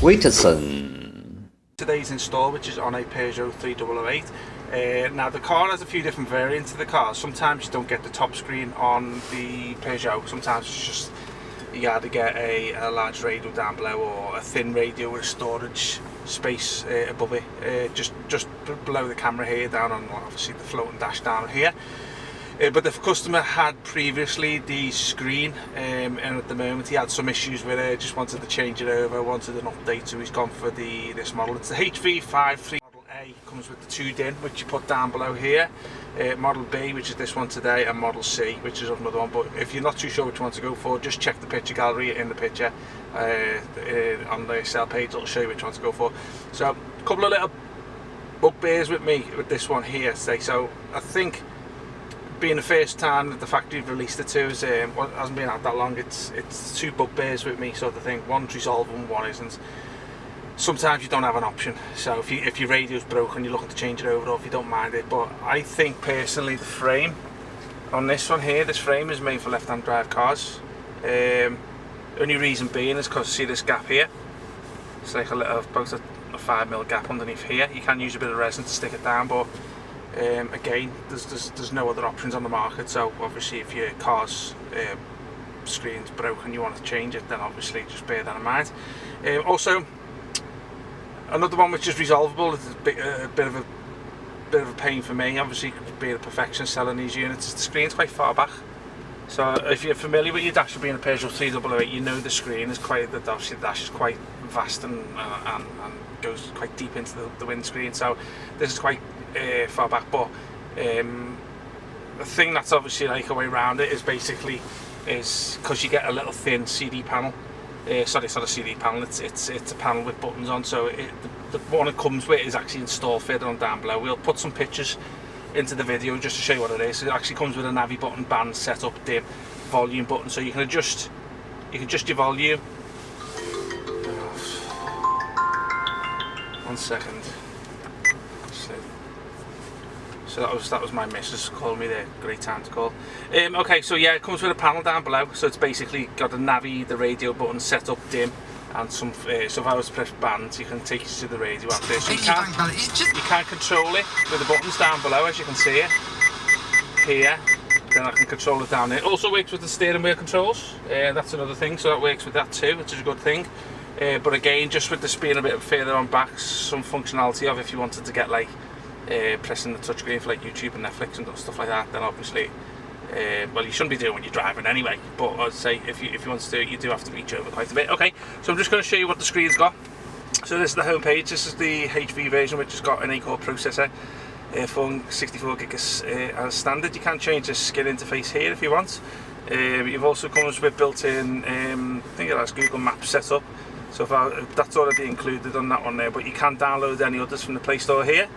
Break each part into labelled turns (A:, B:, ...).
A: WITSON.
B: Today's install, which is on a Peugeot 3008. Now the car has a few different variants of the car. Sometimes you don't get the top screen on the Peugeot, sometimes it's just you either get a large radio down below or a thin radio with a storage space above it, just below the camera here, down on obviously the floating dash down here. But the customer had previously the screen, and at the moment he had some issues with it, just wanted to change it over, wanted an update, so he's gone for this model. It's the HV53 Model A, comes with the 2 DIN, which you put down below here, Model B, which is this one today, and Model C, which is another one. But if you're not too sure which one to go for, just check the picture gallery in the picture on the sale page. It'll show you which one to go for. So a couple of little bugbears with me with this one here today. So I think, being the first time that the factory released it to us, it hasn't been out that long, it's 2 bugbears with me sort of thing. One's resolvable, one isn't. Sometimes you don't have an option, so if your radio's broken, you're looking to change it over, or if you don't mind it. But I think personally the frame on this one here, this frame is made for left-hand drive cars. Only reason being is because, see this gap here? It's like about a 5mm gap underneath here. You can use a bit of resin to stick it down, but again, there's no other options on the market. So obviously if your car's screen's broken, you want to change it, then obviously just bear that in mind. Also, another one which is resolvable, it's a bit of a pain for me, obviously being a perfectionist selling these units, the screen's quite far back. So if you're familiar with your dash being a Peugeot 3008, you know the screen is quite, obviously the dash is quite vast and goes quite deep into the windscreen, so this is quite far back. But the thing that's obviously like a way around it is basically because you get a little thin CD panel. Sorry, it's not a CD panel, it's a panel with buttons on, so the one it comes with is actually installed further on down below. We'll put some pictures into the video just to show you what it is. It actually comes with a navi button, band, setup, dim, volume button, so you can adjust your volume. One second. So that was my missus calling me there. Great time to call. Okay, so yeah, it comes with a panel down below. So it's basically got a navi, the radio button, setup, dim, and some. So if I was to press band, you can take you to the radio out there. So you can control it with the buttons down below, as you can see it here. Then I can control it down there. It also works with the steering wheel controls. That's another thing. So that works with that too, which is a good thing. But again, just with this being a bit further on back, some functionality of if you wanted to get like pressing the touchscreen for like YouTube and Netflix and stuff like that, then obviously, well, you shouldn't be doing when you're driving anyway. But I'd say if you want to do it, you do have to reach over quite a bit. Okay, so I'm just going to show you what the screen's got. So this is the home page. This is the HV version, which has got an 8-core processor, for 64 gigs as standard. You can change the skin interface here if you want. You've also comes with built-in, I think it has Google Maps set up. So that's already included on that one there, but you can download any others from the Play Store here,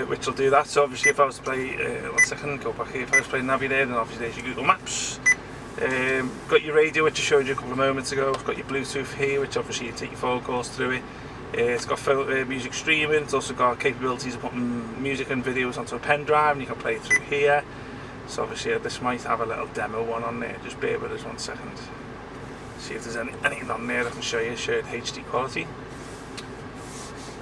B: which will do that. So obviously if I was to play, one second, go back here, if I was to play Navi there, then obviously there's your Google Maps. Got your radio, which I showed you a couple of moments ago. It's got your Bluetooth here, which obviously you take your phone calls through it. It's got music streaming. It's also got capabilities of putting music and videos onto a pen drive, and you can play it through here. So obviously this might have a little demo one on there, just bear with us 1 second. See if there's anything on there I can show you, shared HD quality.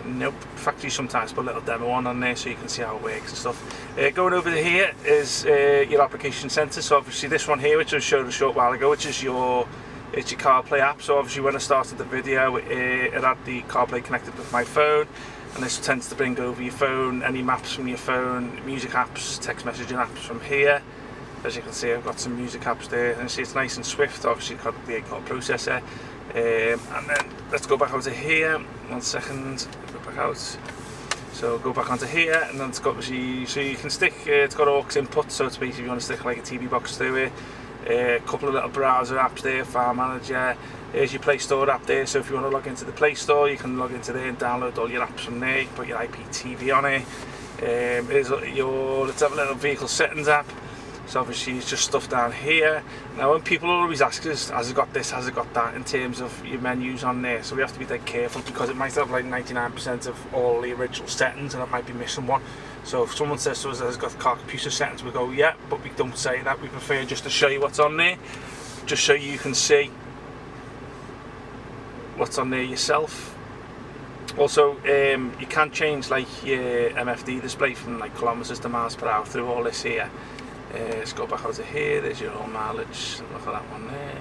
B: Nope, factory sometimes put a little demo on there so you can see how it works and stuff. Going over to here is your application center. So obviously this one here, which I showed a short while ago, which is your CarPlay app. So obviously when I started the video, it had the CarPlay connected with my phone, and this tends to bring over your phone, any maps from your phone, music apps, text messaging apps from here. As you can see, I've got some music apps there, and you see it's nice and swift. Obviously got the 8-core processor. And then let's go back over to here. 1 second, go back out. So go back onto here, and then it's got, so you can stick, it's got aux input, so it's basically if you want to stick like a TV box through it. A couple of little browser apps there, File Manager. Here's your Play Store app there, so if you want to log into the Play Store, you can log into there and download all your apps from there. You can put your IPTV on it. Here's your, let's have a little vehicle settings app. So obviously it's just stuff down here. Now when people always ask us, has it got this, has it got that, in terms of your menus on there, so we have to be dead careful, because it might have like 99% of all the original settings and it might be missing one. So if someone says to us that it's got car computer settings, we go, yeah, but we don't say that. We prefer just to show you what's on there, just so you can see what's on there yourself. Also, you can change like your MFD display from like kilometers to miles per hour through all this here. Let's go back over here. There's your own mileage. Look at that one there.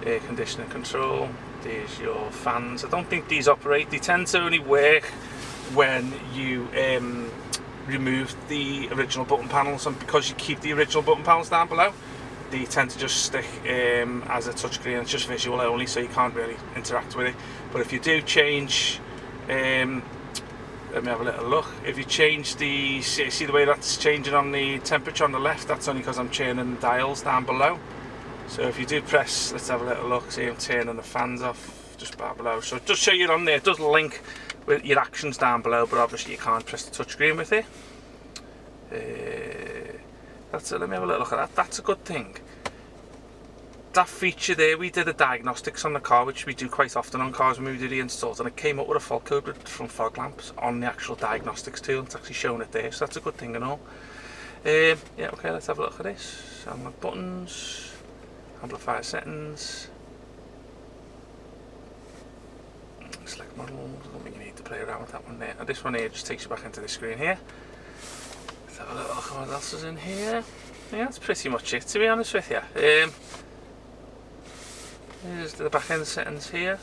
B: Air conditioning control. There's your fans. I don't think these operate. They tend to only work when you remove the original button panels, and because you keep the original button panels down below, they tend to just stick as a touchscreen. It's just visual only, so you can't really interact with it. But if you do change, let me have a little look. If you change the, see the way that's changing on the temperature on the left, that's only because I'm turning the dials down below. So if you do press, let's have a little look, see I'm turning the fans off just about below. So it does show you on there, it does link with your actions down below, but obviously you can't press the touchscreen with it. That's it. Let me have a little look at that. That's a good thing. That feature there, we did a diagnostics on the car, which we do quite often on cars when we do the installs, and it came up with a fault code from fog lamps on the actual diagnostics tool. It's actually showing it there, so that's a good thing and all. Yeah, okay, let's have a look at this. Analog buttons, amplifier settings, select model. I don't think you need to play around with that one there. Now this one here just takes you back into the screen here. Let's have a little look at what else is in here. Yeah, that's pretty much it, to be honest with you. Here's the back end settings here.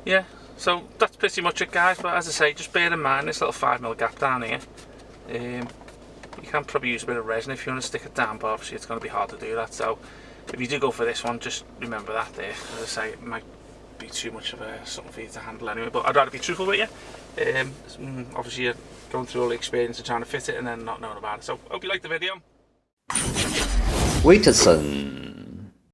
B: Yeah, so that's pretty much it, guys. But as I say, just bear in mind this little 5mm gap down here. You can probably use a bit of resin if you want to stick it down, but obviously it's going to be hard to do that. So if you do go for this one, just remember that there. As I say, it might be too much of something for you to handle anyway, but I'd rather be truthful with you. Obviously you're going through all the experience of trying to fit it and then not knowing about it. So hope you liked the video.
A: WITSON